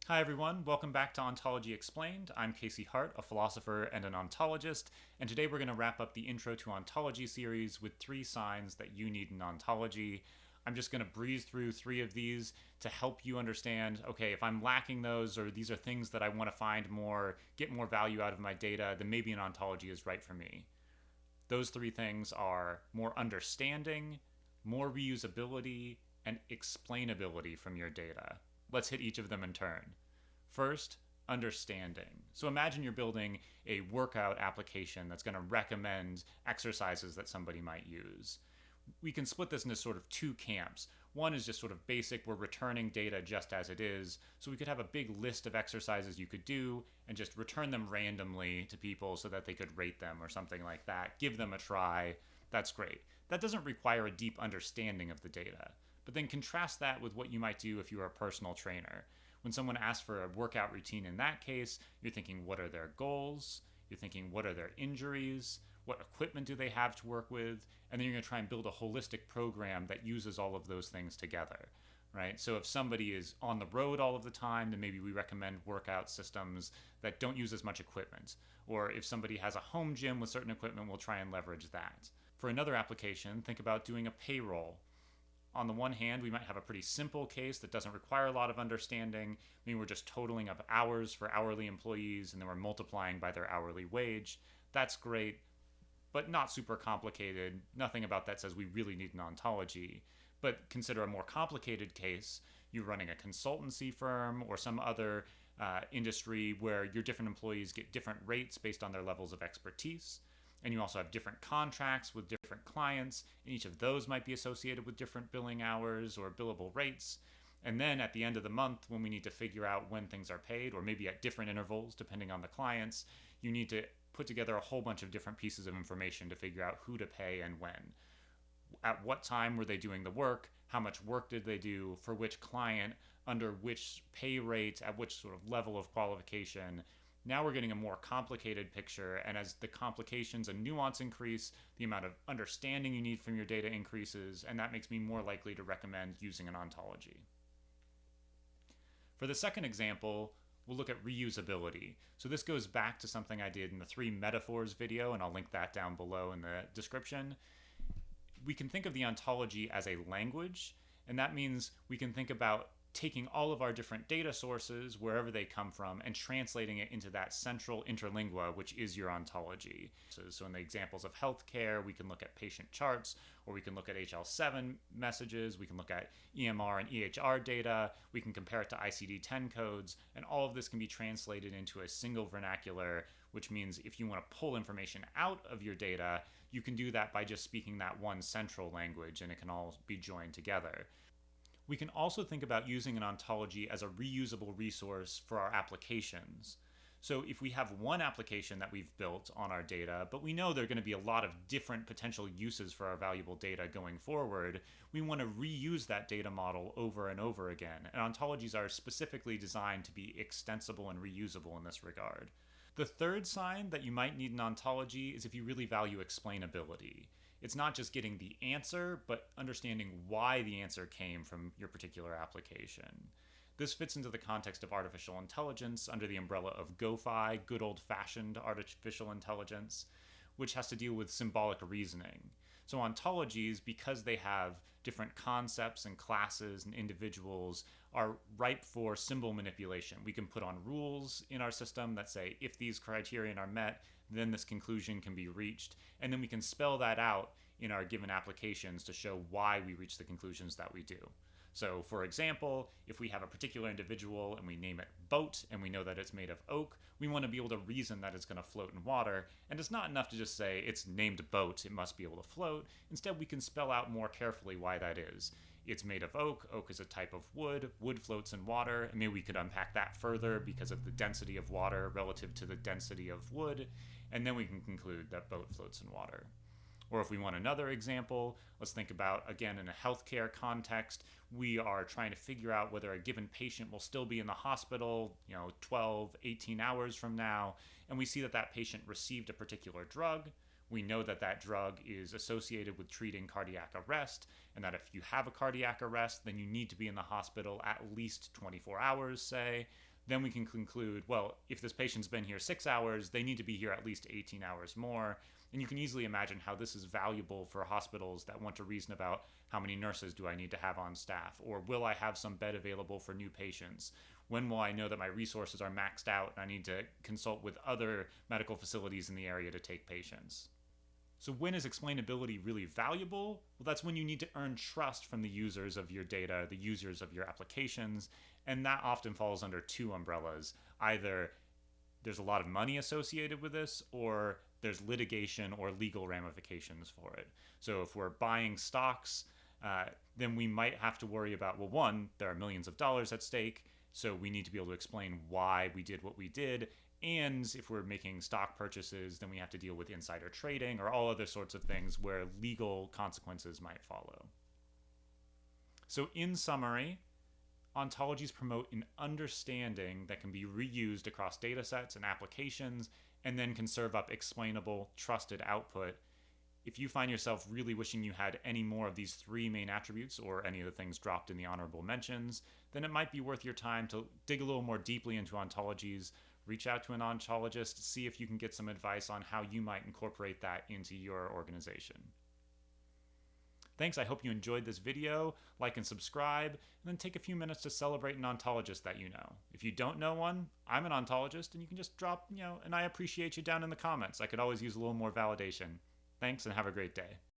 Hi, everyone. Welcome back to Ontology Explained. I'm Casey Hart, a philosopher and an ontologist, and today we're going to wrap up the Intro to Ontology series with 3 signs that you need in ontology. I'm just going to breeze through 3 of these to help you understand, okay, if I'm lacking those or these are things that I want to find more, get more value out of my data, then maybe an ontology is right for me. Those 3 things are more understanding, more reusability, and explainability from your data. Let's hit each of them in turn. First, understanding. So imagine you're building a workout application that's going to recommend exercises that somebody might use. We can split this into sort of 2 camps. One is just sort of basic, we're returning data just as it is. So we could have a big list of exercises you could do and just return them randomly to people so that they could rate them or something like that. Give them a try. That's great. That doesn't require a deep understanding of the data. But then contrast that with what you might do if you were a personal trainer. When someone asks for a workout routine in that case, you're thinking, what are their goals? You're thinking, what are their injuries? What equipment do they have to work with? And then you're going to try and build a holistic program that uses all of those things together, right? So if somebody is on the road all of the time, then maybe we recommend workout systems that don't use as much equipment. Or if somebody has a home gym with certain equipment, we'll try and leverage that. For another application, think about doing a payroll. On the one hand, we might have a pretty simple case that doesn't require a lot of understanding. Maybe we're just totaling up hours for hourly employees and then we're multiplying by their hourly wage. That's great, but not super complicated. Nothing about that says we really need an ontology. But consider a more complicated case. You're running a consultancy firm or some other industry where your different employees get different rates based on their levels of expertise. And you also have different contracts with different clients, and each of those might be associated with different billing hours or billable rates. And then at the end of the month, when we need to figure out when things are paid, or maybe at different intervals depending on the clients, you need to put together a whole bunch of different pieces of information to figure out who to pay and when. At what time were they doing the work? How much work did they do? For which client? Under which pay rate? At which sort of level of qualification? Now we're getting a more complicated picture, and as the complications and nuance increase, the amount of understanding you need from your data increases, and that makes me more likely to recommend using an ontology. For the second example, we'll look at reusability. So this goes back to something I did in the 3 metaphors video, and I'll link that down below in the description. We can think of the ontology as a language, and that means we can think about taking all of our different data sources, wherever they come from, and translating it into that central interlingua, which is your ontology. So in the examples of healthcare, we can look at patient charts, or we can look at HL7 messages, we can look at EMR and EHR data, we can compare it to ICD-10 codes, and all of this can be translated into a single vernacular, which means if you want to pull information out of your data, you can do that by just speaking that one central language, and it can all be joined together. We can also think about using an ontology as a reusable resource for our applications. So if we have one application that we've built on our data, but we know there are going to be a lot of different potential uses for our valuable data going forward, we want to reuse that data model over and over again. And ontologies are specifically designed to be extensible and reusable in this regard. The third sign that you might need an ontology is if you really value explainability. It's not just getting the answer, but understanding why the answer came from your particular application. This fits into the context of artificial intelligence under the umbrella of GoFi, good old-fashioned artificial intelligence, which has to deal with symbolic reasoning. So ontologies, because they have different concepts and classes and individuals, are ripe for symbol manipulation. We can put on rules in our system that say, if these criterion are met, then this conclusion can be reached, and then we can spell that out in our given applications to show why we reach the conclusions that we do. So for example, if we have a particular individual and we name it boat and we know that it's made of oak, we want to be able to reason that it's going to float in water, and it's not enough to just say it's named boat, it must be able to float. Instead, we can spell out more carefully why that is. It's made of oak, oak is a type of wood floats in water, and maybe we could unpack that further because of the density of water relative to the density of wood, and then we can conclude that boat floats in water. Or if we want another example, let's think about, again, in a healthcare context, we are trying to figure out whether a given patient will still be in the hospital, 12, 18 hours from now, and we see that that patient received a particular drug. We know that that drug is associated with treating cardiac arrest, and that if you have a cardiac arrest, then you need to be in the hospital at least 24 hours, say. then we can conclude, well, if this patient's been here 6 hours, they need to be here at least 18 hours more. And you can easily imagine how this is valuable for hospitals that want to reason about how many nurses do I need to have on staff, or will I have some bed available for new patients? When will I know that my resources are maxed out and I need to consult with other medical facilities in the area to take patients? So, when is explainability really valuable? Well, that's when you need to earn trust from the users of your data, the users of your applications, and that often falls under two umbrellas. Either there's a lot of money associated with this, or there's litigation or legal ramifications for it. So, if we're buying stocks, then we might have to worry about, well, one, there are millions of dollars at stake, so we need to be able to explain why we did what we did. And if we're making stock purchases, then we have to deal with insider trading or all other sorts of things where legal consequences might follow. So, in summary, ontologies promote an understanding that can be reused across datasets and applications and then can serve up explainable, trusted output. If you find yourself really wishing you had any more of these three main attributes or any of the things dropped in the honorable mentions, then it might be worth your time to dig a little more deeply into ontologies, reach out to an ontologist, see if you can get some advice on how you might incorporate that into your organization. Thanks, I hope you enjoyed this video. Like and subscribe, and then take a few minutes to celebrate an ontologist that you know. If you don't know one, I'm an ontologist, and you can just drop, and I appreciate you down in the comments. I could always use a little more validation. Thanks, and have a great day.